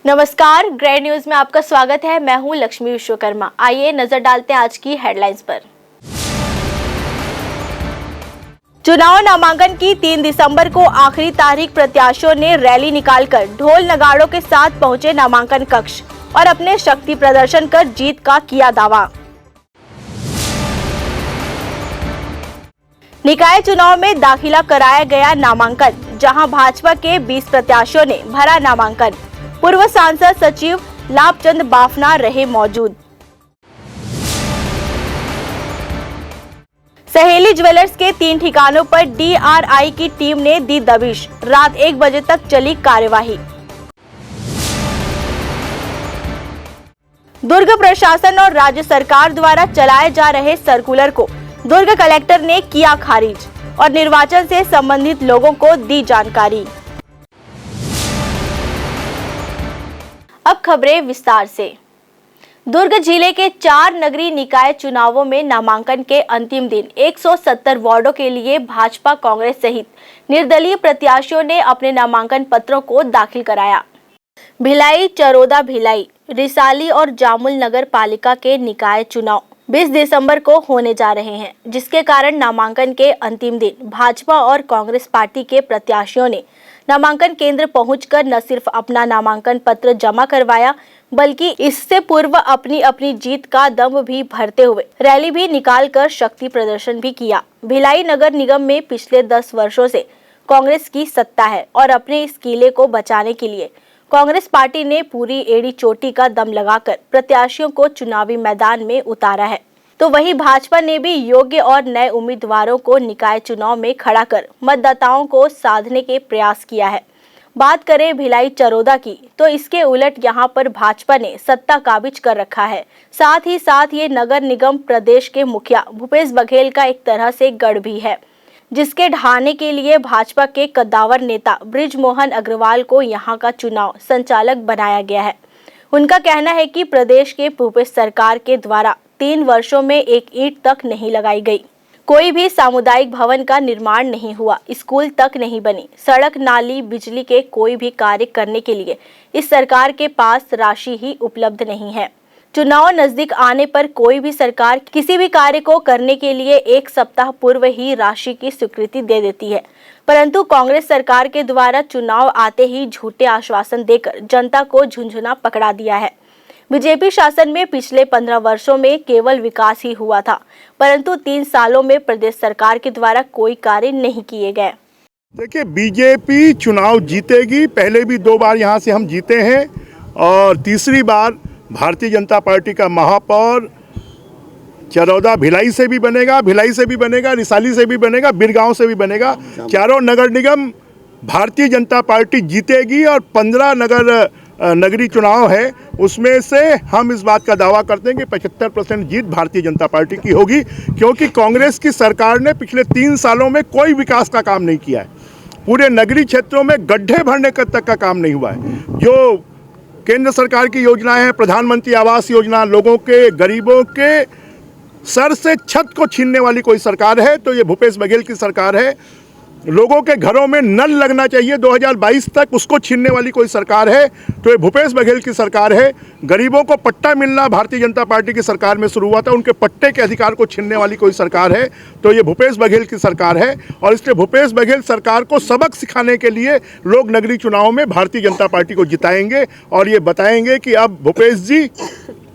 नमस्कार, grand news में आपका स्वागत है। मैं हूं लक्ष्मी विश्वकर्मा। आइए नजर डालते हैं आज की हेडलाइंस पर। चुनाव नामांकन की 3 दिसंबर को आखिरी तारीख। प्रत्याशियों ने रैली निकालकर ढोल नगाड़ों के साथ पहुंचे नामांकन कक्ष और अपने शक्ति प्रदर्शन कर जीत का किया दावा। निकाय चुनाव में दाखिला कराया गया नामांकन, जहां भाजपा के 20 प्रत्याशियों ने भरा नामांकन। पूर्व सांसद सचिव लाभचंद बाफना रहे मौजूद। सहेली ज्वेलर्स के 3 ठिकानों पर DRI की टीम ने दी दबिश। रात 1 बजे तक चली कार्यवाही। दुर्ग प्रशासन और राज्य सरकार द्वारा चलाए जा रहे सर्कुलर को दुर्ग कलेक्टर ने किया खारिज और निर्वाचन से संबंधित लोगों को दी जानकारी। अब खबरें विस्तार से। दुर्ग जिले के 4 नगरीय निकाय चुनावों में नामांकन के अंतिम दिन 170 वार्डों के लिए भाजपा, कांग्रेस सहित निर्दलीय प्रत्याशियों ने अपने नामांकन पत्रों को दाखिल कराया। भिलाई, चरोदा भिलाई, रिसाली और जामुल नगर पालिका के निकाय चुनाव 20 दिसंबर को होने जा रहे हैं, जिसके कारण नामांकन के अंतिम दिन भाजपा और कांग्रेस पार्टी के प्रत्याशियों ने नामांकन केंद्र पहुंचकर न सिर्फ अपना नामांकन पत्र जमा करवाया, बल्कि इससे पूर्व अपनी अपनी जीत का दम भी भरते हुए रैली भी निकालकर शक्ति प्रदर्शन भी किया। भिलाई नगर निगम में पिछले 10 वर्षों से कांग्रेस की सत्ता है और अपने इस किले को बचाने के लिए कांग्रेस पार्टी ने पूरी एड़ी चोटी का दम लगाकर प्रत्याशियों को चुनावी मैदान में उतारा है, तो वहीं भाजपा ने भी योग्य और नए उम्मीदवारों को निकाय चुनाव में खड़ा कर मतदाताओं को साधने के प्रयास किया है। बात करें भिलाई चरोदा की, तो इसके उलट यहां पर भाजपा ने सत्ता काबिज कर रखा है। साथ ही साथ ये नगर निगम प्रदेश के मुखिया भूपेश बघेल का एक तरह से गढ़ भी है, जिसके ढहाने के लिए भाजपा के कद्दावर नेता बृजमोहन अग्रवाल को यहां का चुनाव संचालक बनाया गया है। उनका कहना है कि प्रदेश के भूपेश सरकार के द्वारा 3 वर्षों में एक ईंट तक नहीं लगाई गई, कोई भी सामुदायिक भवन का निर्माण नहीं हुआ, स्कूल तक नहीं बनी, सड़क, नाली, बिजली के कोई भी कार्य करने के लिए इस सरकार के पास राशि ही उपलब्ध नहीं है। चुनाव नजदीक आने पर कोई भी सरकार किसी भी कार्य को करने के लिए 1 सप्ताह पूर्व ही राशि की स्वीकृति दे देती है, परंतु कांग्रेस सरकार के द्वारा चुनाव आते ही झूठे आश्वासन देकर जनता को झुंझुना पकड़ा दिया है। बीजेपी शासन में पिछले 15 वर्षों में केवल विकास ही हुआ था, परंतु 3 सालों में प्रदेश सरकार के द्वारा कोई कार्य नहीं किए गए। देखिए, बीजेपी चुनाव जीतेगी। पहले भी 2 बार यहाँ से हम जीते हैं और तीसरी बार भारतीय जनता पार्टी का महापौर चरौदा भिलाई से भी बनेगा, रिसाली से भी बनेगा, बिरगांव से भी बनेगा। चारों नगर निगम भारतीय जनता पार्टी जीतेगी और 15 नगरीय चुनाव है, उसमें से हम इस बात का दावा करते हैं कि 75% जीत भारतीय जनता पार्टी की होगी, क्योंकि कांग्रेस की सरकार ने पिछले 3 सालों में कोई विकास का काम नहीं किया है। पूरे नगरीय क्षेत्रों में गड्ढे भरने तक का काम नहीं हुआ है। जो केंद्र सरकार की योजनाएं हैं, प्रधानमंत्री आवास योजना, लोगों के, गरीबों के सर से छत को छीनने वाली कोई सरकार है तो ये भूपेश बघेल की सरकार है। लोगों के घरों में नल लगना चाहिए 2022 तक, उसको छीनने वाली कोई सरकार है तो ये भूपेश बघेल की सरकार है। गरीबों को पट्टा मिलना भारतीय जनता पार्टी की सरकार में शुरू हुआ था, उनके पट्टे के अधिकार को छीनने वाली कोई सरकार है तो ये भूपेश बघेल की सरकार है। और इसलिए भूपेश बघेल सरकार को सबक सिखाने के लिए लोग नगरीय चुनाव में भारतीय जनता पार्टी को जिताएंगे और ये बताएंगे कि अब भूपेश जी,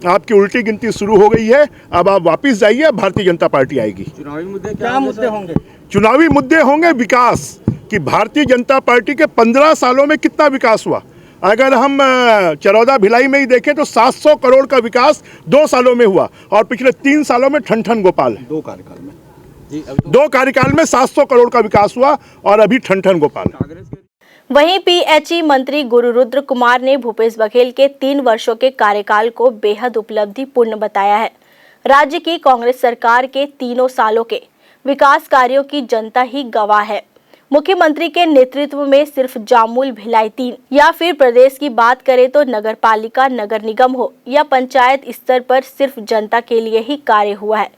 आपकी उल्टी गिनती शुरू हो गई है, अब आप वापस जाइए, अब भारतीय जनता पार्टी आएगी। चुनावी मुद्दे क्या मुद्दे होंगे? चुनावी मुद्दे होंगे विकास, कि भारतीय जनता पार्टी के 15 सालों में कितना विकास हुआ। अगर हम चरौदा भिलाई में ही देखें तो 700 करोड़ का विकास 2 सालों में हुआ और पिछले 3 सालों में ठन गोपाल है। 2 कार्यकाल में 2 कार्यकाल में 700 करोड़ का विकास हुआ और अभी ठन गोपाल। वहीं PHE मंत्री गुरुरुद्र कुमार ने भूपेश बघेल के 3 वर्षों के कार्यकाल को बेहद उपलब्धिपूर्ण बताया है। राज्य की कांग्रेस सरकार के 3 सालों के विकास कार्यों की जनता ही गवाह है। मुख्यमंत्री के नेतृत्व में सिर्फ जामुल, भिलाई 3 या फिर प्रदेश की बात करें तो नगर पालिका, नगर निगम हो या पंचायत स्तर पर सिर्फ जनता के लिए ही कार्य हुआ है,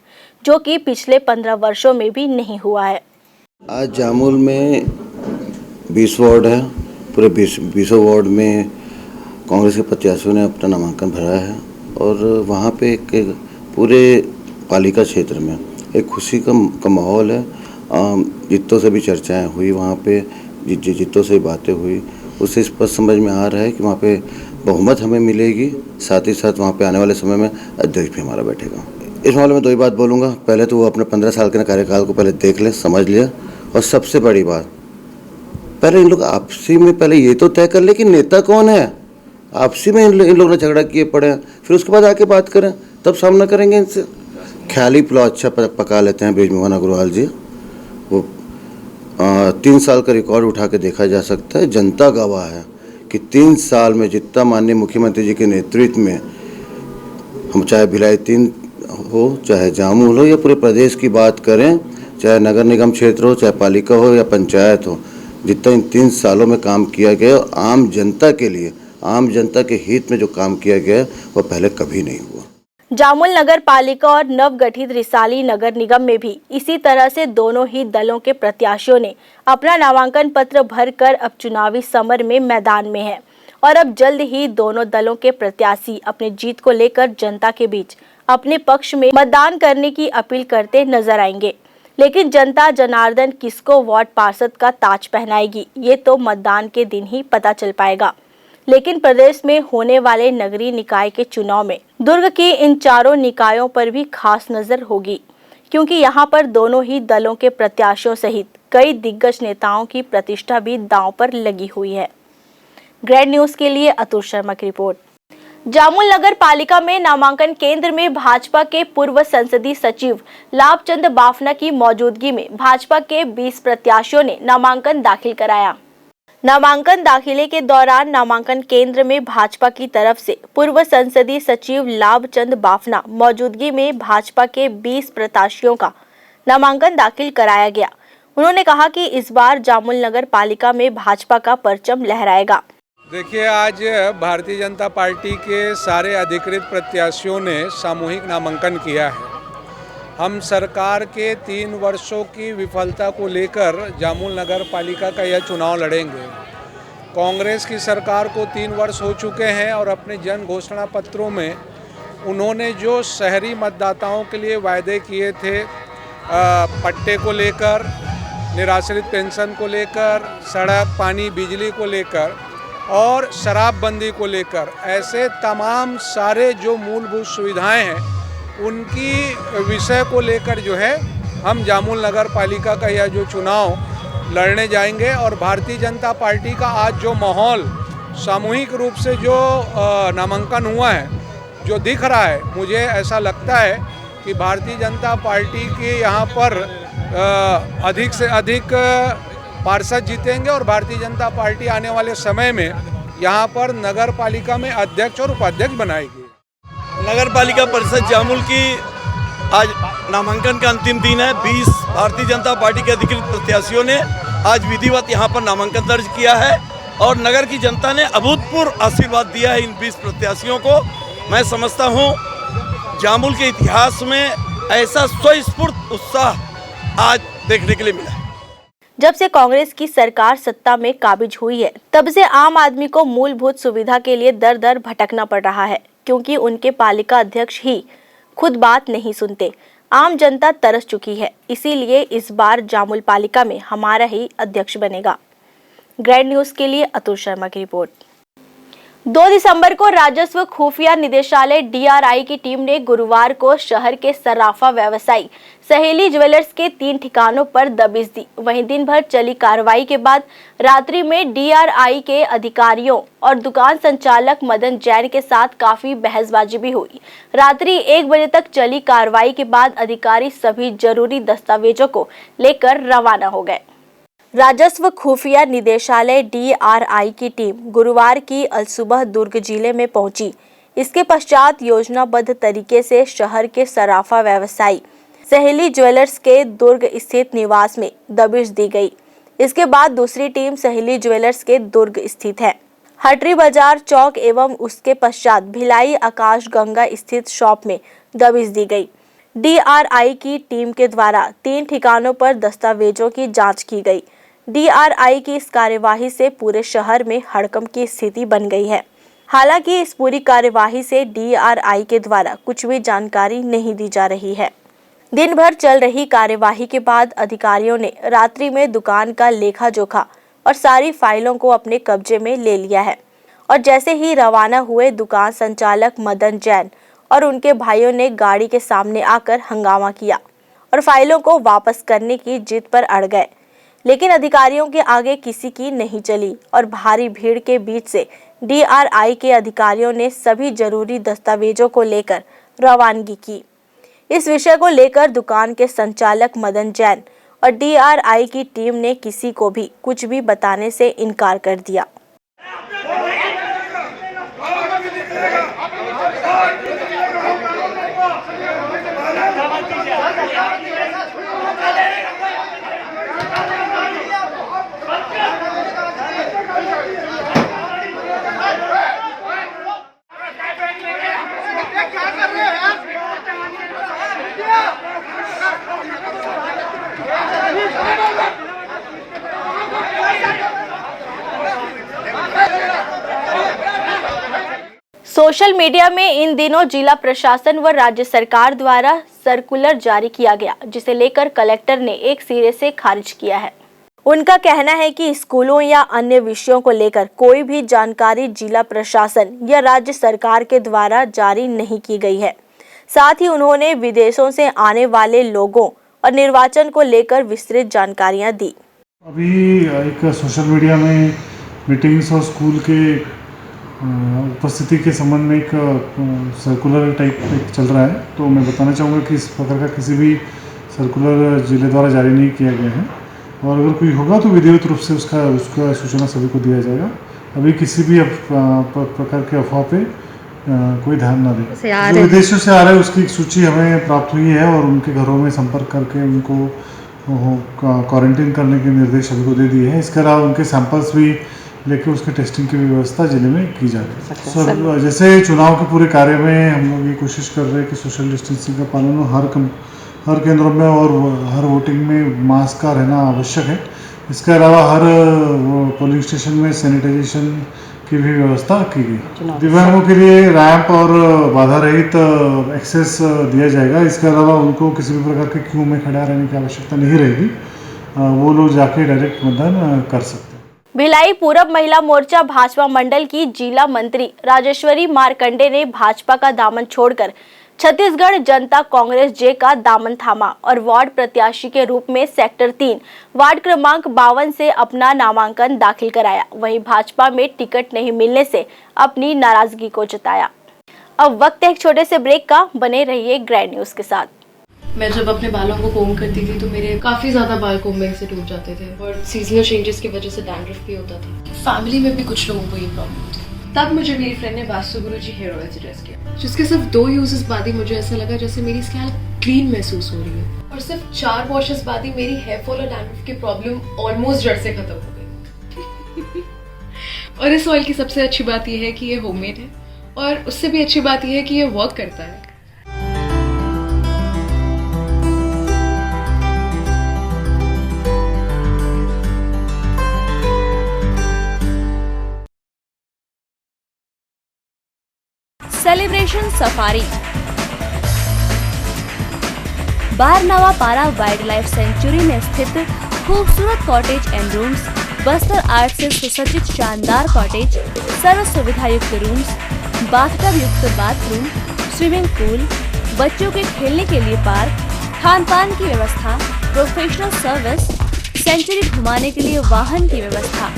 जो कि पिछले 15 वर्षों में भी नहीं हुआ है। आज जामुल में 20 वार्ड है, पूरे 20 वार्ड में कांग्रेस के प्रत्याशियों ने अपना नामांकन भरा है और वहाँ पे एक पूरे पालिका क्षेत्र में एक खुशी का माहौल है। जितों से भी चर्चाएं हुई वहाँ पे, जितों से बातें हुई, उससे स्पष्ट समझ में आ रहा है कि वहाँ पे बहुमत हमें मिलेगी। साथ ही साथ वहाँ पे आने वाले समय में अध्यक्ष भी हमारा बैठेगा। इस मामले में दो ही बात बोलूँगा। पहले तो वो अपने 15 साल के कार्यकाल को पहले देख ले, समझ लिया, और सबसे बड़ी बात, पहले इन लोग आपसी में पहले ये तो तय कर ले कि नेता कौन है। आपसी में इन लोगों ने झगड़ा किए पड़े हैं, फिर उसके बाद आके बात करें, तब सामना करेंगे इनसे। ख्याली पुलाव अच्छा पका लेते हैं बृजमोहन अग्रवाल जी। वो 3 साल का रिकॉर्ड उठा के देखा जा सकता है। जनता गवाह है कि 3 साल में जितना माननीय मुख्यमंत्री जी के नेतृत्व में, हम चाहे भिलाई 3 हो, चाहे जामुल हो, या पूरे प्रदेश की बात करें, चाहे नगर निगम क्षेत्र हो, चाहे पालिका हो या पंचायत हो, जितना इन 3 सालों में काम किया गया, आम जनता के लिए, आम जनता के हित में जो काम किया गया वो पहले कभी नहीं हुआ। जामुल नगर पालिका और नवगठित रिसाली नगर निगम में भी इसी तरह से दोनों ही दलों के प्रत्याशियों ने अपना नामांकन पत्र भरकर अब चुनावी समर में मैदान में है और अब जल्द ही दोनों दलों के प्रत्याशी अपनी जीत को लेकर जनता के बीच अपने पक्ष में मतदान करने की अपील करते नजर आएंगे। लेकिन जनता जनार्दन किसको वार्ड पार्षद का ताज पहनाएगी, ये तो मतदान के दिन ही पता चल पाएगा। लेकिन प्रदेश में होने वाले नगरीय निकाय के चुनाव में दुर्ग की इन चारों निकायों पर भी खास नजर होगी, क्योंकि यहां पर दोनों ही दलों के प्रत्याशियों सहित कई दिग्गज नेताओं की प्रतिष्ठा भी दांव पर लगी हुई है। ग्रैंड न्यूज के लिए अतुल शर्मा की रिपोर्ट। जामुल नगर पालिका में नामांकन केंद्र में भाजपा के पूर्व संसदीय सचिव लाभचंद बाफना की मौजूदगी में भाजपा के 20 प्रत्याशियों ने नामांकन दाखिल कराया। नामांकन दाखिले के दौरान नामांकन केंद्र में भाजपा की तरफ से पूर्व संसदीय सचिव लाभचंद बाफना मौजूदगी में भाजपा के 20 प्रत्याशियों का नामांकन दाखिल कराया गया। उन्होंने कहा कि इस बार जामुल नगर पालिका में भाजपा का परचम लहराएगा। देखिए, आज भारतीय जनता पार्टी के सारे अधिकृत प्रत्याशियों ने सामूहिक नामांकन किया है। हम सरकार के 3 वर्षों की विफलता को लेकर जामुल नगर पालिका का यह चुनाव लड़ेंगे। कांग्रेस की सरकार को 3 वर्ष हो चुके हैं और अपने जन घोषणा पत्रों में उन्होंने जो शहरी मतदाताओं के लिए वायदे किए थे, पट्टे को लेकर, निराश्रित पेंशन को लेकर, सड़क, पानी, बिजली को लेकर और शराबबंदी को लेकर, ऐसे तमाम सारे जो मूलभूत सुविधाएं हैं उनकी विषय को लेकर जो है हम जामुल नगर पालिका का यह जो चुनाव लड़ने जाएंगे। और भारतीय जनता पार्टी का आज जो माहौल सामूहिक रूप से जो नामांकन हुआ है, जो दिख रहा है, मुझे ऐसा लगता है कि भारतीय जनता पार्टी के यहाँ पर अधिक से अधिक पार्षद जीतेंगे और भारतीय जनता पार्टी आने वाले समय में यहाँ पर नगर पालिका में अध्यक्ष और उपाध्यक्ष बनाएगी। नगर पालिका परिषद जामुल की आज नामांकन का अंतिम दिन है। 20 भारतीय जनता पार्टी के अधिकृत प्रत्याशियों ने आज विधिवत यहाँ पर नामांकन दर्ज किया है और नगर की जनता ने अभूतपूर्व आशीर्वाद दिया है इन 20 प्रत्याशियों को। मैं समझता हूँ जामुल के इतिहास में ऐसा स्वस्फूर्त उत्साह आज देखने के लिए मिला है। जब से कांग्रेस की सरकार सत्ता में काबिज हुई है, तब से आम आदमी को मूलभूत सुविधा के लिए दर दर भटकना पड़ रहा है, क्योंकि उनके पालिका अध्यक्ष ही खुद बात नहीं सुनते। आम जनता तरस चुकी है, इसीलिए इस बार जामुल पालिका में हमारा ही अध्यक्ष बनेगा। ग्रैंड न्यूज के लिए अतुल शर्मा की रिपोर्ट। 2 दिसंबर को राजस्व खुफिया निदेशालय DRI की टीम ने गुरुवार को शहर के सराफा व्यवसायी सहेली ज्वेलर्स के 3 ठिकानों पर दबिश दी। वहीं दिन भर चली कार्रवाई के बाद रात्रि में DRI के अधिकारियों और दुकान संचालक मदन जैन के साथ काफी बहसबाजी भी हुई। रात्रि 1 बजे तक चली कार्रवाई के बाद अधिकारी सभी जरूरी दस्तावेजों को लेकर रवाना हो गए। राजस्व खुफिया निदेशालय DRI की टीम गुरुवार की अलसुबह दुर्ग जिले में पहुंची। इसके पश्चात योजनाबद्ध तरीके से शहर के सराफा व्यवसायी सहेली ज्वेलर्स के दुर्ग स्थित निवास में दबिश दी गई। इसके बाद दूसरी टीम सहेली ज्वेलर्स के दुर्ग स्थित है हटरी बाजार चौक एवं उसके पश्चात भिलाई आकाश गंगा स्थित शॉप में दबिश दी गई। DRI की टीम के द्वारा 3 ठिकानों पर दस्तावेजों की जांच की गई। DRI की इस कार्यवाही से पूरे शहर में हड़कंप की स्थिति बन गई है। हालांकि इस पूरी कार्यवाही से DRI के द्वारा कुछ भी जानकारी नहीं दी जा रही है। दिन भर चल रही कार्यवाही के बाद अधिकारियों ने रात्रि में दुकान का लेखा जोखा और सारी फाइलों को अपने कब्जे में ले लिया है और जैसे ही रवाना हुए दुकान संचालक मदन जैन और उनके भाइयों ने गाड़ी के सामने आकर हंगामा किया और फाइलों को वापस करने की जिद पर अड़ गए, लेकिन अधिकारियों के आगे किसी की नहीं चली और भारी भीड़ के बीच से DRI के अधिकारियों ने सभी जरूरी दस्तावेजों को लेकर रवानगी की। इस विषय को लेकर दुकान के संचालक मदन जैन और DRI की टीम ने किसी को भी कुछ भी बताने से इनकार कर दिया। सोशल मीडिया में इन दिनों जिला प्रशासन व राज्य सरकार द्वारा सर्कुलर जारी किया गया, जिसे लेकर कलेक्टर ने एक सिरे से खारिज किया है। उनका कहना है कि स्कूलों या अन्य विषयों को लेकर कोई भी जानकारी जिला प्रशासन या राज्य सरकार के द्वारा जारी नहीं की गई है। साथ ही उन्होंने विदेशों से आने वाले लोगों और निर्वाचन को लेकर विस्तृत जानकारियां दी। अभी एक सोशल मीडिया में मीटिंग्स और स्कूल के उपस्थिति के संबंध में एक सर्कुलर टाइप चल रहा है, तो मैं बताना चाहूँगा कि इस प्रकार का किसी भी सर्कुलर जिले द्वारा जारी नहीं किया गया है और अगर कोई होगा तो विधिवत रूप से उसका सूचना सभी को दिया जाएगा। अभी किसी भी प्रकार के अफवाह पे कोई ध्यान ना दे। जो विदेशों से आ रहे हैं उसकी एक सूची हमें प्राप्त हुई है और उनके घरों में संपर्क करके उनको क्वारंटीन करने के निर्देश सभी को दे दिए हैं। इसके अलावा उनके सैंपल्स भी लेके उसके टेस्टिंग की व्यवस्था जिले में की जा रही है। सर, जैसे चुनाव के पूरे कार्य में हम लोग ये कोशिश कर रहे हैं कि सोशल डिस्टेंसिंग का पालन हर केंद्रों में और हर वोटिंग में मास्क का रहना आवश्यक है। इसके अलावा हर पोलिंग स्टेशन में सैनिटाइजेशन की भी व्यवस्था की गई। दिव्यांगों के लिए रैंप और बाधा रहित एक्सेस दिया जाएगा। इसके अलावा उनको किसी भी प्रकार के क्यू में खड़ा रहने की आवश्यकता नहीं रहेगी, वो लोग जाके डायरेक्ट मतदान कर सकते हैं। भिलाई पूरब महिला मोर्चा भाजपा मंडल की जिला मंत्री राजेश्वरी मार्कंडे ने भाजपा का दामन छोड़कर छत्तीसगढ़ जनता कांग्रेस जे का दामन थामा और वार्ड प्रत्याशी के रूप में सेक्टर 3 वार्ड क्रमांक 52 से अपना नामांकन दाखिल कराया। वहीं भाजपा में टिकट नहीं मिलने से अपनी नाराजगी को जताया। अब वक्त है एक छोटे से ब्रेक का, बने रहिए ग्रैंड न्यूज के साथ। मैं जब अपने बालों को कोम करती थी तो मेरे काफ़ी ज़्यादा बाल कोम्बिंग से टूट जाते थे और सीजनल चेंजेस की वजह से डैंड्रफ भी होता था। फैमिली में भी कुछ लोगों को ये प्रॉब्लम थी। तब मुझे मेरी फ्रेंड ने वास्तु गुरुजी हेयर ऑयल सजेस्ट किया, जिसके सिर्फ 2 यूजेस बाद ही मुझे ऐसा लगा जैसे मेरी स्कैल्प क्लीन महसूस हो रही है और सिर्फ 4 वॉशेस बाद ही मेरी हेयर फॉल और डैंड्रफ की प्रॉब्लम ऑलमोस्ट जड़ से खत्म हो गई। और इस ऑयल की सबसे अच्छी बात यह है कि ये होममेड है और उससे भी अच्छी बात यह है कि ये वर्क करता है। सेलिब्रेशन सफारी बारनावा पारा वाइल्ड लाइफ सेंचुरी में स्थित खूबसूरत cottage and rooms, Bastar art से सुसज्जित शानदार कॉटेज, सर्व सुविधा युक्त रूम्स, बाथटब युक्त बाथरूम, स्विमिंग पूल, बच्चों के खेलने के लिए पार्क, खान पान की व्यवस्था, प्रोफेशनल सर्विस, सेंचुरी घुमाने के लिए वाहन की व्यवस्था।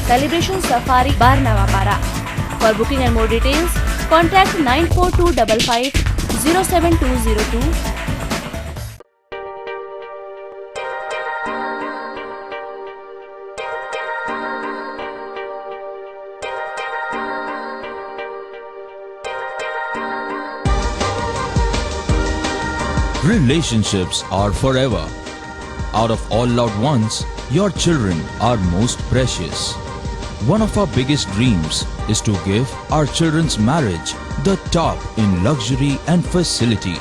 सेलिब्रेशन सफारी बारनावा पारा। For booking and more details contact 9425507202। Relationships are forever. Out of all loved ones, your children are most precious. One of our biggest dreams is to give our children's marriage the top in luxury and facility.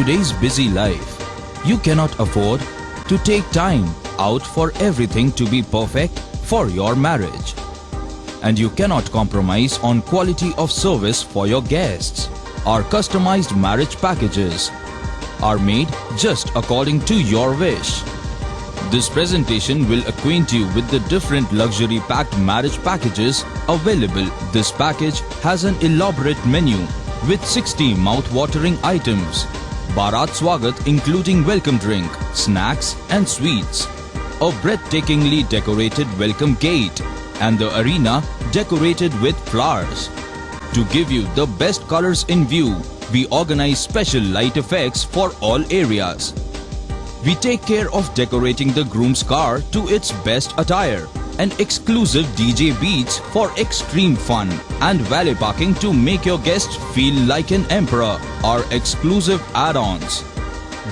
today's busy life, you cannot afford to take time out for everything to be perfect for your marriage. And you cannot compromise on quality of service for your guests. Our customized marriage packages are made just according to your wish. This presentation will acquaint you with the different luxury packed marriage packages available. This package has an elaborate menu with 60 mouth-watering items. Bharat Swagat including welcome drink, snacks and sweets. A breathtakingly decorated welcome gate and the arena decorated with flowers. To give you the best colors in view, we organize special light effects for all areas. We take care of decorating the groom's car to its best attire, and exclusive DJ beats for extreme fun, and valet parking to make your guests feel like an emperor. Our exclusive add-ons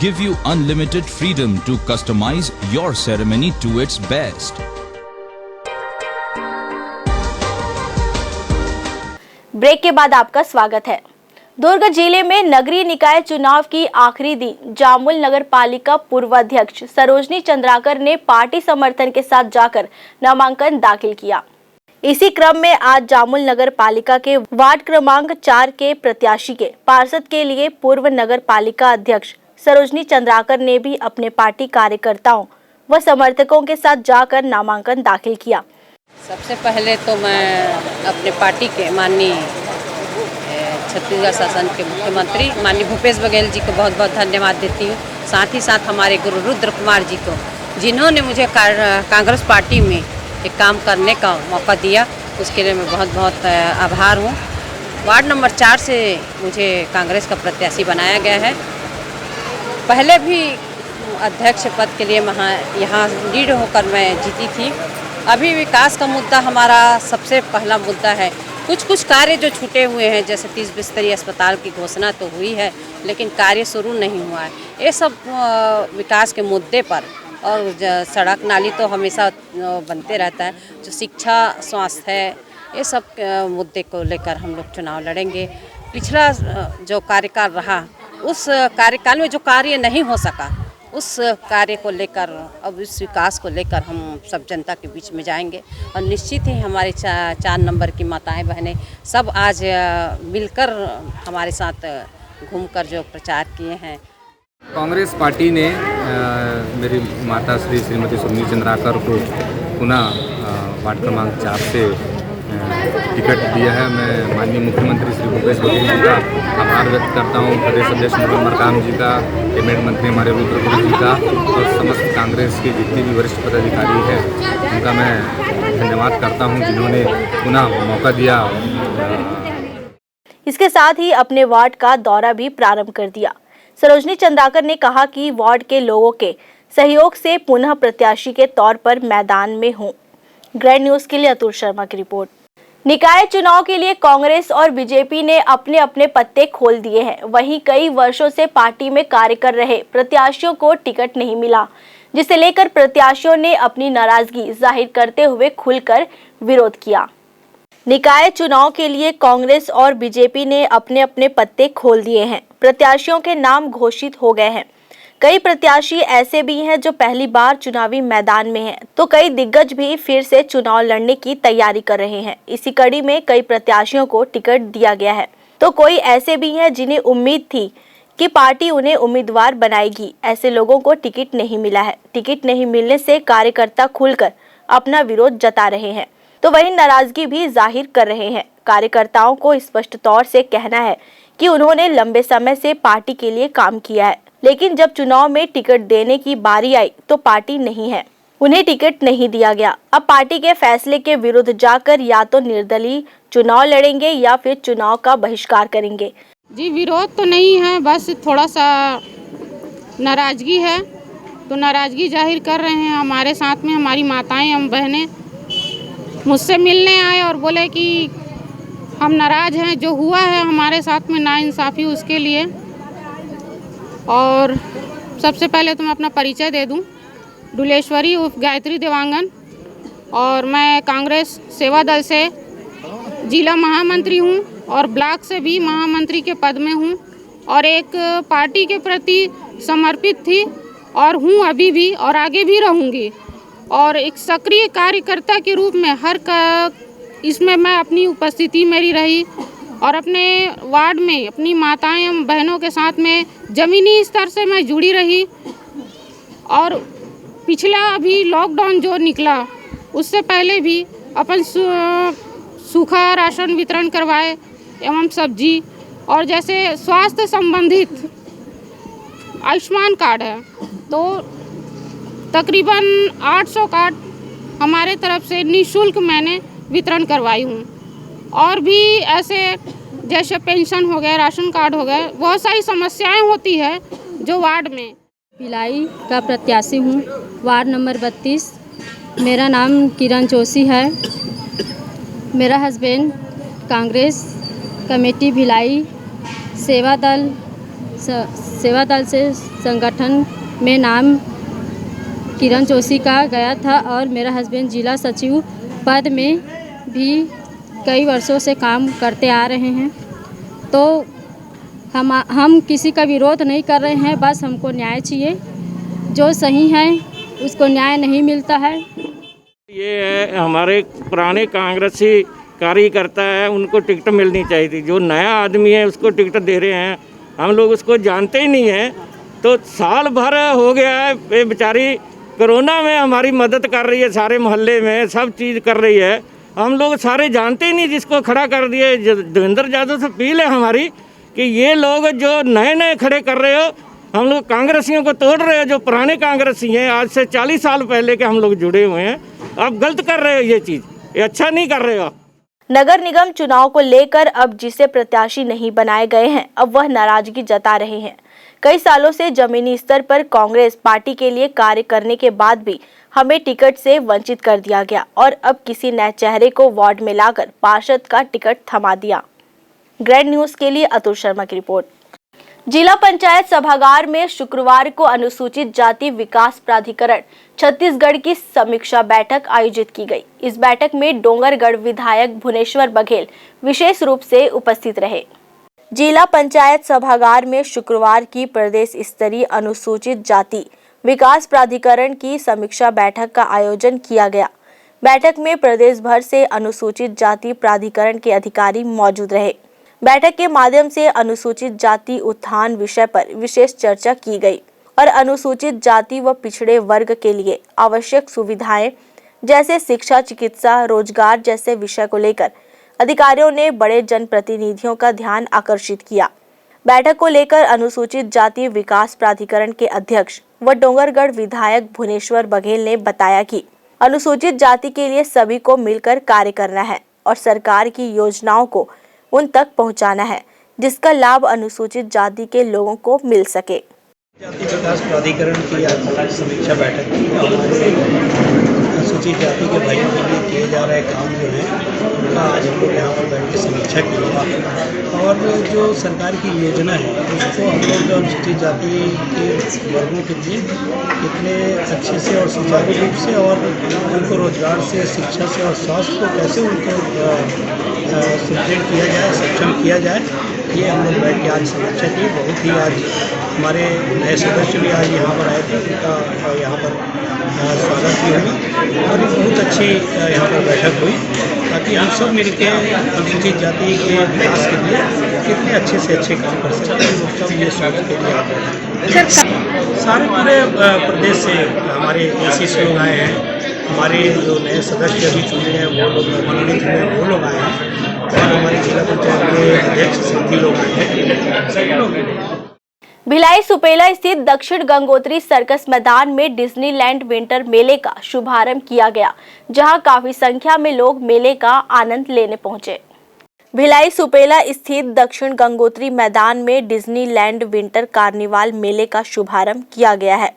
give you unlimited freedom to customize your ceremony to its best. Break के बाद आपका स्वागत है। दुर्ग जिले में नगरीय निकाय चुनाव की आखिरी दिन जामुल नगर पालिका पूर्व अध्यक्ष सरोजनी चंद्राकर ने पार्टी समर्थन के साथ जाकर नामांकन दाखिल किया। इसी क्रम में आज जामुल नगर पालिका के वार्ड क्रमांक 4 के प्रत्याशी के पार्षद के लिए पूर्व नगर पालिका अध्यक्ष सरोजनी चंद्राकर ने भी अपने पार्टी कार्यकर्ताओं व समर्थकों के साथ जाकर नामांकन दाखिल किया। सबसे पहले तो मैं अपने पार्टी के माननीय छत्तीसगढ़ शासन के मुख्यमंत्री माननीय भूपेश बघेल जी को बहुत बहुत धन्यवाद देती हूँ। साथ ही साथ हमारे गुरु रुद्र कुमार जी को, जिन्होंने मुझे कांग्रेस पार्टी में एक काम करने का मौका दिया, उसके लिए मैं बहुत बहुत आभार हूँ। वार्ड नंबर 4 से मुझे कांग्रेस का प्रत्याशी बनाया गया है। पहले भी अध्यक्ष पद के लिए यहाँ लीड होकर मैं जीती थी। अभी विकास का मुद्दा हमारा सबसे पहला मुद्दा है। कुछ कार्य जो छूटे हुए हैं, जैसे 30 बिस्तरी अस्पताल की घोषणा तो हुई है, लेकिन कार्य शुरू नहीं हुआ है। ये सब विकास के मुद्दे पर, और सड़क नाली तो हमेशा बनते रहता है। जो शिक्षा, स्वास्थ्य है, ये सब मुद्दे को लेकर हम लोग चुनाव लड़ेंगे। पिछला जो कार्यकाल रहा, उस कार्यकाल में जो कार्य नहीं हो सका, उस कार्य को लेकर, अब इस विकास को लेकर हम सब जनता के बीच में जाएंगे। और निश्चित ही हमारे 4 नंबर की माताएं बहनें सब आज मिलकर हमारे साथ घूमकर जो प्रचार किए हैं। कांग्रेस पार्टी ने मेरी माता श्रीमती सरोजनी चंद्राकर को पुनः वार्ड क्रमांक 4 से टिकट दिया है। मैं माननीय मुख्यमंत्री श्री भूपेश बघेल जी का आभार व्यक्त करता हूँ, प्रदेश अध्यक्ष नवीन मरकाम जी का, कैबिनेट मंत्री हमारे रुद्र कुमार जी का, और समस्त कांग्रेस के जितने भी वरिष्ठ पदाधिकारी हैं उनका मैं धन्यवाद करता हूँ, जिन्होंने पुनः मौका दिया। इसके साथ ही अपने वार्ड का दौरा भी प्रारंभ कर दिया। सरोजनी चंद्राकर ने कहा कि वार्ड के लोगों के सहयोग से पुनः प्रत्याशी के तौर पर मैदान में हूँ। ग्रैंड न्यूज के लिए अतुल शर्मा की रिपोर्ट। निकाय चुनाव के लिए कांग्रेस और बीजेपी ने अपने अपने पत्ते खोल दिए हैं। वहीं कई वर्षों से पार्टी में कार्य कर रहे प्रत्याशियों को टिकट नहीं मिला, जिसे लेकर प्रत्याशियों ने अपनी नाराजगी जाहिर करते हुए खुलकर विरोध किया। निकाय चुनाव के लिए कांग्रेस और बीजेपी ने अपने अपने पत्ते खोल दिए हैं। प्रत्याशियों के नाम घोषित हो गए हैं। कई प्रत्याशी ऐसे भी हैं जो पहली बार चुनावी मैदान में हैं, तो कई दिग्गज भी फिर से चुनाव लड़ने की तैयारी कर रहे हैं। इसी कड़ी में कई प्रत्याशियों को टिकट दिया गया है, तो कोई ऐसे भी हैं जिन्हें उम्मीद थी कि पार्टी उन्हें उम्मीदवार बनाएगी। ऐसे लोगों को टिकट नहीं मिला है। टिकट नहीं मिलने से कार्यकर्ता खुलकर अपना विरोध जता रहे हैं, तो वहीं नाराजगी भी जाहिर कर रहे हैं। कार्यकर्ताओं को स्पष्ट तौर से कहना है कि उन्होंने लंबे समय से पार्टी के लिए काम किया है, लेकिन जब चुनाव में टिकट देने की बारी आई तो पार्टी नहीं है, उन्हें टिकट नहीं दिया गया। अब पार्टी के फैसले के विरुद्ध जाकर या तो निर्दलीय चुनाव लड़ेंगे या फिर चुनाव का बहिष्कार करेंगे। जी, विरोध तो नहीं है, बस थोड़ा सा नाराजगी है, तो नाराजगी जाहिर कर रहे हैं। हमारे साथ में हमारी माताएं एवं बहनें मुझसे मिलने आए और बोले कि हम नाराज हैं, जो हुआ है हमारे साथ में नाइंसाफ़ी, उसके लिए। और सबसे पहले तो मैं अपना परिचय दे दूं, डुलेश्वरी उर्फ गायत्री देवांगन, और मैं कांग्रेस सेवा दल से जिला महामंत्री हूं और ब्लॉक से भी महामंत्री के पद में हूं। और एक पार्टी के प्रति समर्पित थी और हूँ अभी भी और आगे भी रहूँगी। और एक सक्रिय कार्यकर्ता के रूप में इसमें मैं अपनी उपस्थिति मेरी रही और अपने वार्ड में अपनी माताएं एवं बहनों के साथ में ज़मीनी स्तर से मैं जुड़ी रही। और पिछला अभी लॉकडाउन जो निकला उससे पहले भी अपन सूखा राशन वितरण करवाए एवं सब्जी, और जैसे स्वास्थ्य संबंधित आयुष्मान कार्ड है तो तकरीबन 800 कार्ड हमारे तरफ से निःशुल्क मैंने वितरण करवाई हूँ। और भी ऐसे जैसे पेंशन हो गए, राशन कार्ड हो गए, बहुत सारी समस्याएं होती है जो वार्ड में। भिलाई का प्रत्याशी हूँ, वार्ड नंबर 32। मेरा नाम किरण जोशी है। मेरा हस्बैंड कांग्रेस कमेटी भिलाई सेवा दल से संगठन में नाम किरण जोशी का गया था और मेरा हस्बैंड जिला सचिव पद में भी कई वर्षों से काम करते आ रहे हैं। तो हम किसी का विरोध नहीं कर रहे हैं, बस हमको न्याय चाहिए। जो सही है उसको न्याय नहीं मिलता है। ये हमारे पुराने कांग्रेसी कार्यकर्ता है, उनको टिकट मिलनी चाहिए थी। जो नया आदमी है उसको टिकट दे रहे हैं, हम लोग उसको जानते ही नहीं हैं। तो साल भर हो गया है, ये बेचारी कोरोना में हमारी मदद कर रही है, सारे मोहल्ले में सब चीज़ कर रही है। हम लोग सारे जानते ही नहीं जिसको खड़ा कर दिए। देवेंद्र यादव से अपील है हमारी कि ये लोग जो नए नए खड़े कर रहे हो, हम लोग कांग्रेसियों को तोड़ रहे हो। जो पुराने कांग्रेसी हैं, आज से 40 साल पहले के हम लोग जुड़े हुए हैं, आप गलत कर रहे हो। ये चीज़ ये अच्छा नहीं कर रहे हो। नगर निगम चुनाव को लेकर अब जिसे प्रत्याशी नहीं बनाए गए हैं, अब वह नाराजगी जता रहे हैं। कई सालों से जमीनी स्तर पर कांग्रेस पार्टी के लिए कार्य करने के बाद भी हमें टिकट से वंचित कर दिया गया और अब किसी नए चेहरे को वार्ड में लाकर पार्षद का टिकट थमा दिया। ग्रैंड न्यूज के लिए अतुल शर्मा की रिपोर्ट। जिला पंचायत सभागार में शुक्रवार को अनुसूचित जाति विकास प्राधिकरण छत्तीसगढ़ की समीक्षा बैठक आयोजित की गई। इस बैठक में डोंगरगढ़ विधायक भुवनेश्वर बघेल विशेष रूप से उपस्थित रहे। जिला पंचायत सभागार में शुक्रवार की प्रदेश स्तरीय अनुसूचित जाति विकास प्राधिकरण की समीक्षा बैठक का आयोजन किया गया। बैठक में प्रदेश भर से अनुसूचित जाति प्राधिकरण के अधिकारी मौजूद रहे। बैठक के माध्यम से अनुसूचित जाति उत्थान विषय पर विशेष चर्चा की गई और अनुसूचित जाति व पिछड़े वर्ग के लिए आवश्यक सुविधाएं जैसे शिक्षा, चिकित्सा, रोजगार जैसे विषय को लेकर अधिकारियों ने बड़े जनप्रतिनिधियों का ध्यान आकर्षित किया। बैठक को लेकर अनुसूचित जाति विकास प्राधिकरण के अध्यक्ष व डोंगरगढ़ विधायक भुवनेश्वर बघेल ने बताया कि अनुसूचित जाति के लिए सभी को मिलकर कार्य करना है और सरकार की योजनाओं को उन तक पहुंचाना है, जिसका लाभ अनुसूचित जाति के लोगों को मिल सके। जाति विकास प्राधिकरण की आज समीक्षा बैठक की। हमारे अनुसूचित जाति के भाइयों के लिए किए जा रहे काम जो है उनका आज हम लोग यहाँ पर बैठ के समीक्षा की और जो सरकार की योजना है उसको हम लोग अनुसूचित जाति के वर्गों के लिए कितने अच्छे से और सुचारू रूप से और उनको रोजगार से, शिक्षा से और स्वास्थ्य को कैसे उनको सुदृढ़ किया जाए, सक्षम किया जाए, ये हम लोग बैठ के आज समीक्षा की। बहुत ही आज हमारे नए सदस्य भी आज यहाँ पर आए थे, उनका यहाँ पर स्वागत भी हुआ और एक बहुत अच्छी यहाँ पर बैठक हुई ताकि हम सब मिलकर अनुसूचित जाति के विकास के लिए कितने अच्छे से अच्छे काम कर सकते हैं, वो सब ये सोच के लिए आते हैं। सारे पूरे प्रदेश से हमारे एसी से लोग आए हैं, हमारे जो नए सदस्य अभी चुने हैं वो लोग मनोनीत हुए हैं, वो लोग आए हैं और हमारे जिला पंचायत के अध्यक्ष साथी लोग आए हैं, सभी लोग। भिलाई सुपेला स्थित दक्षिण गंगोत्री सर्कस मैदान में डिज्नीलैंड विंटर मेले का शुभारंभ किया गया, जहां काफी संख्या में लोग मेले का आनंद लेने पहुंचे। भिलाई सुपेला स्थित दक्षिण गंगोत्री मैदान में डिज्नीलैंड विंटर कार्निवाल मेले का शुभारंभ किया गया है।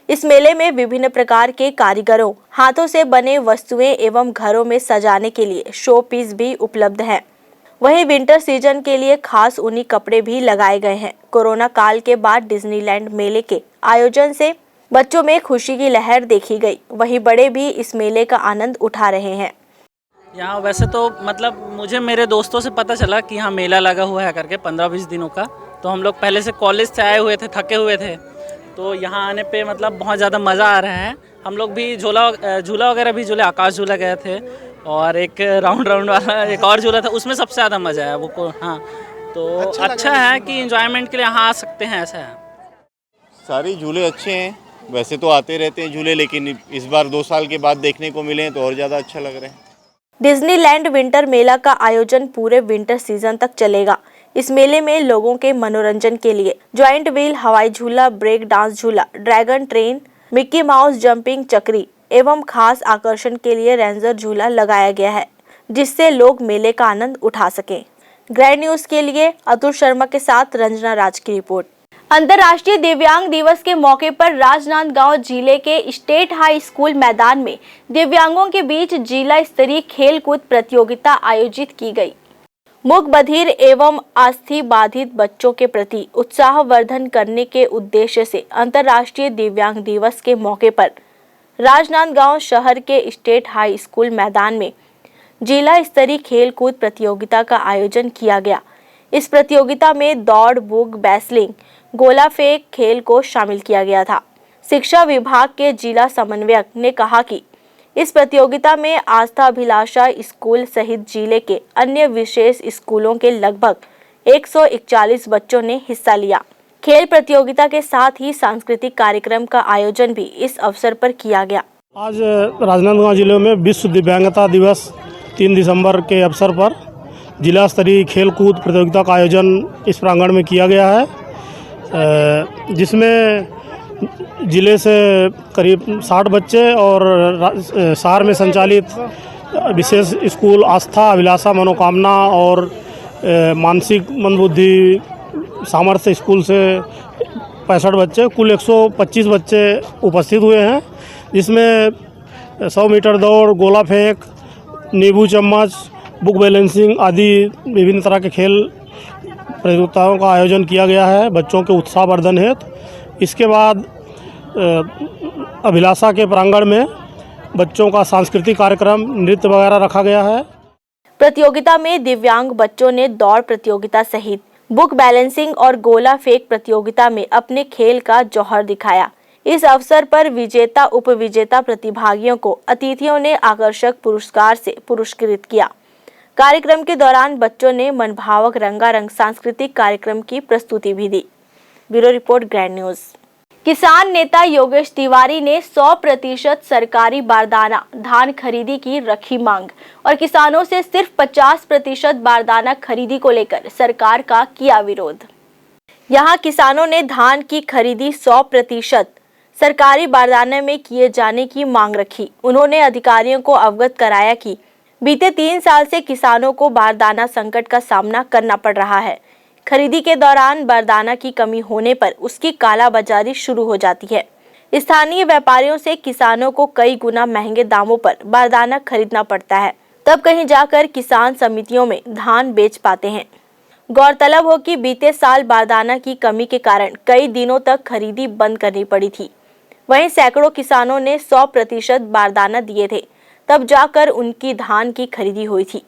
इस मेले में विभिन्न प्रकार के कारीगरों हाथों से बने वस्तुएं एवं घरों में सजाने के लिए शो पीस भी उपलब्ध हैं। वहीं विंटर सीजन के लिए खास ऊनी कपड़े भी लगाए गए हैं। कोरोना काल के बाद डिज्नीलैंड मेले के आयोजन से बच्चों में खुशी की लहर देखी गई, वहीं बड़े भी इस मेले का आनंद उठा रहे हैं। यहाँ वैसे तो मतलब मुझे मेरे दोस्तों से पता चला कि यहाँ मेला लगा हुआ है करके 15-20 दिनों का, तो हम लोग पहले से कॉलेज से आए हुए थे, थके हुए थे, तो यहाँ आने पे मतलब बहुत ज़्यादा मज़ा आ रहा है। हम लोग भी झूला वगैरह भी झूले, आकाश झूला गए थे और एक राउंड वाला एक और झूला था, उसमें सबसे ज़्यादा मज़ा आया वो को। हाँ, तो अच्छा है कि एंजॉयमेंट के लिए यहाँ आ सकते हैं, ऐसा है। सारे झूले अच्छे हैं, वैसे तो आते रहते हैं झूले, लेकिन इस बार 2 साल के बाद देखने को मिले तो और ज़्यादा अच्छा लग रहा है। डिज्नीलैंड विंटर मेला का आयोजन पूरे विंटर सीजन तक चलेगा। इस मेले में लोगों के मनोरंजन के लिए जॉइंट व्हील हवाई झूला, ब्रेक डांस झूला, dragon train, Mickey mouse jumping चक्री एवं खास आकर्षण के लिए रेंजर झूला लगाया गया है, जिससे लोग मेले का आनंद उठा सकें। ग्रैंड न्यूज के लिए अतुल शर्मा के साथ रंजना राज की रिपोर्ट। अंतर्राष्ट्रीय दिव्यांग दिवस के मौके पर राजनांदगांव जिले के स्टेट हाई स्कूल मैदान में दिव्यांगों के बीच जिला स्तरीय खेल कूद प्रतियोगिता आयोजित की गई। मूक बधिर एवं अस्थि बाधित बच्चों के प्रति उत्साहवर्धन करने के उद्देश्य से अंतर्राष्ट्रीय दिव्यांग दिवस के मौके पर राजनांदगांव शहर के स्टेट हाई स्कूल मैदान में जिला स्तरीय खेल कूद प्रतियोगिता का आयोजन किया गया। इस प्रतियोगिता में दौड़, बुक बैसलिंग, गोला फेंक खेल को शामिल किया गया था। शिक्षा विभाग के जिला समन्वयक ने कहा कि इस प्रतियोगिता में आस्था अभिलाषा स्कूल सहित जिले के अन्य विशेष स्कूलों के लगभग 141 बच्चों ने हिस्सा लिया। खेल प्रतियोगिता के साथ ही सांस्कृतिक कार्यक्रम का आयोजन भी इस अवसर पर किया गया। आज राजनांदगांव जिले में विश्व दिव्यांगता दिवस 3 दिसंबर के अवसर पर जिला स्तरीय खेल कूद प्रतियोगिता का आयोजन इस प्रांगण में किया गया है, जिसमें जिले से करीब 60 बच्चे और शहर में संचालित विशेष स्कूल आस्था अभिलाषा मनोकामना और मानसिक मंदबुद्धि सामर्थ्य स्कूल से 65 बच्चे, कुल 125 बच्चे उपस्थित हुए हैं, जिसमें 100 मीटर दौड़, गोला फेंक, नींबू चम्मच, बुक बैलेंसिंग आदि विभिन्न तरह के खेल प्रतियोगिताओं का आयोजन किया गया है बच्चों के उत्साहवर्धन हेतु। इसके बाद अभिलाषा के प्रांगण में बच्चों का सांस्कृतिक कार्यक्रम, नृत्य वगैरह रखा गया है। प्रतियोगिता में दिव्यांग बच्चों ने दौड़ प्रतियोगिता सहित बुक बैलेंसिंग और गोला फेंक प्रतियोगिता में अपने खेल का जौहर दिखाया। इस अवसर पर विजेता उपविजेता प्रतिभागियों को अतिथियों ने आकर्षक पुरस्कार से पुरस्कृत किया। कार्यक्रम के दौरान बच्चों ने मनभावक रंगारंग सांस्कृतिक कार्यक्रम की प्रस्तुति भी दी। Bureau report, grand news. किसान नेता योगेश तिवारी ने 100% सरकारी बारदाना धान खरीदी की रखी मांग और किसानों से सिर्फ 50% बारदाना खरीदी को लेकर सरकार का किया विरोध। यहां किसानों ने धान की खरीदी 100% सरकारी बारदाने में किए जाने की मांग रखी। उन्होंने अधिकारियों को अवगत कराया कि बीते 3 साल से किसानों को बारदाना संकट का सामना करना पड़ रहा है। खरीदी के दौरान बारदाना की कमी होने पर उसकी कालाबाजारी शुरू हो जाती है। स्थानीय व्यापारियों से किसानों को कई गुना महंगे दामों पर बारदाना खरीदना पड़ता है, तब कहीं जाकर किसान समितियों में धान बेच पाते हैं। गौरतलब हो कि बीते साल बारदाना की कमी के कारण कई दिनों तक खरीदी बंद करनी पड़ी थी। वहीं सैकड़ों किसानों ने 100% बारदाना दिए थे, तब जाकर उनकी धान की खरीदी हुई थी।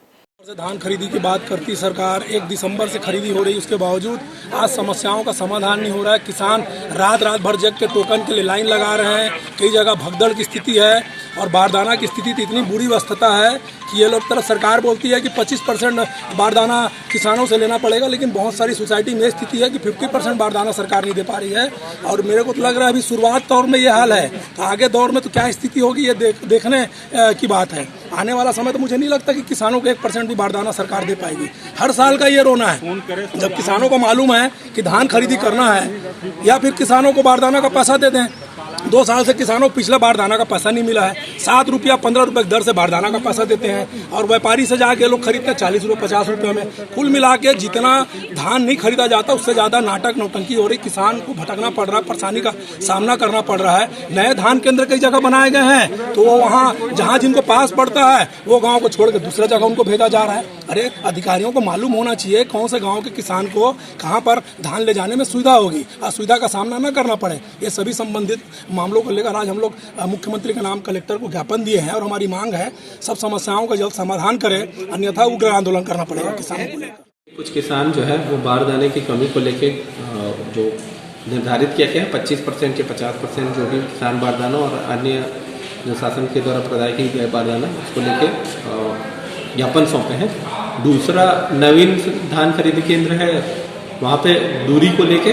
धान खरीदी की बात करती सरकार, 1 दिसंबर से खरीदी हो रही, उसके बावजूद आज समस्याओं का समाधान नहीं हो रहा है। किसान रात भर जग के टोकन के लिए लाइन लगा रहे हैं। कई जगह भगदड़ की स्थिति है और बारदाना की स्थिति तो इतनी बुरी अवस्था है कि ये लोग तरफ सरकार बोलती है कि 25% बारदाना किसानों से लेना पड़ेगा, लेकिन बहुत सारी सोसाइटी में स्थिति है कि 50% बारदाना सरकार नहीं दे पा रही है। और मेरे को तो लग रहा है अभी शुरुआत दौर में ये हाल है, तो आगे दौर में तो क्या स्थिति होगी ये देखने की बात है। आने वाला समय तो मुझे नहीं लगता कि किसानों को 1% भी बारदाना सरकार दे पाएगी। हर साल का ये रोना है, जब किसानों को मालूम है कि धान खरीदी करना है या फिर किसानों को बारदाना का पैसा दे दें। 2 साल से किसानों को पिछला बारदाना का पैसा नहीं मिला है। 7 रुपया 15 रुपये की दर से बारदाना का पैसा देते हैं और व्यापारी से जाके लोग खरीदते हैं 40 रुपये 50 रुपये में। कुल मिला के जितना धान नहीं खरीदा जाता उससे ज़्यादा नाटक नौटंकी हो रही। किसान को भटकना पड़ रहा है, परेशानी का सामना करना पड़ रहा है। नए धान केंद्र कई जगह बनाए गए हैं, तो वहाँ जहाँ जिनको पास पड़ता है वो गाँव को छोड़ के दूसरा जगह उनको भेजा जा रहा है। अरे अधिकारियों को मालूम होना चाहिए कौन से गाँव के किसान को कहाँ पर धान ले जाने में सुविधा होगी, असुविधा का सामना न करना पड़े। ये सभी संबंधित मामलों को लेकर आज हम लोग मुख्यमंत्री के नाम कलेक्टर को ज्ञापन दिए हैं और हमारी मांग है सब समस्याओं का जल्द समाधान करें, अन्यथा उग्र आंदोलन करना पड़ेगा किसानों को लेकर। कुछ किसान जो है वो बारदाने की कमी को लेके जो निर्धारित किया गया है 25% के 50% जो भी किसान बारदाना और अन्य जो शासन के द्वारा प्रदाय की गए बारदाना उसको लेके ज्ञापन सौंपे हैं। दूसरा नवीन धान खरीदी केंद्र है, वहाँ पे दूरी को लेके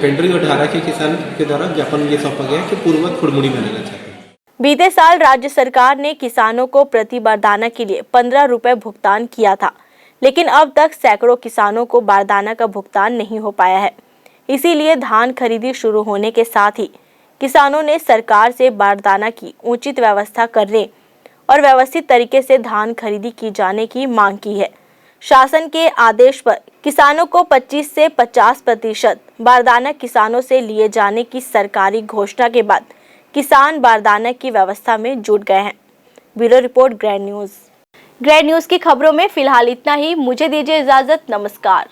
पेंड्री और ढारा के किसान के द्वारा ज्ञापन ये सौंपा गया कि पूर्ववत खुड़मुड़ी बनाना चाहते हैं। बीते साल राज्य सरकार ने किसानों को प्रति बारदाना के लिए 15 रुपए भुगतान किया था, लेकिन अब तक सैकड़ों किसानों को बारदाना का भुगतान नहीं हो पाया है। इसीलिए धान खरीदी शुरू होने के साथ ही किसानों ने सरकार से बारदाना की उचित व्यवस्था करने और व्यवस्थित तरीके से धान खरीदी की जाने की मांग की है। शासन के आदेश पर किसानों को 25 से 50% बारदाना किसानों से लिए जाने की सरकारी घोषणा के बाद किसान बारदाना की व्यवस्था में जुट गए हैं। Bureau report, grand news. Grand news की खबरों में फिलहाल इतना ही। मुझे दीजिए इजाजत। नमस्कार।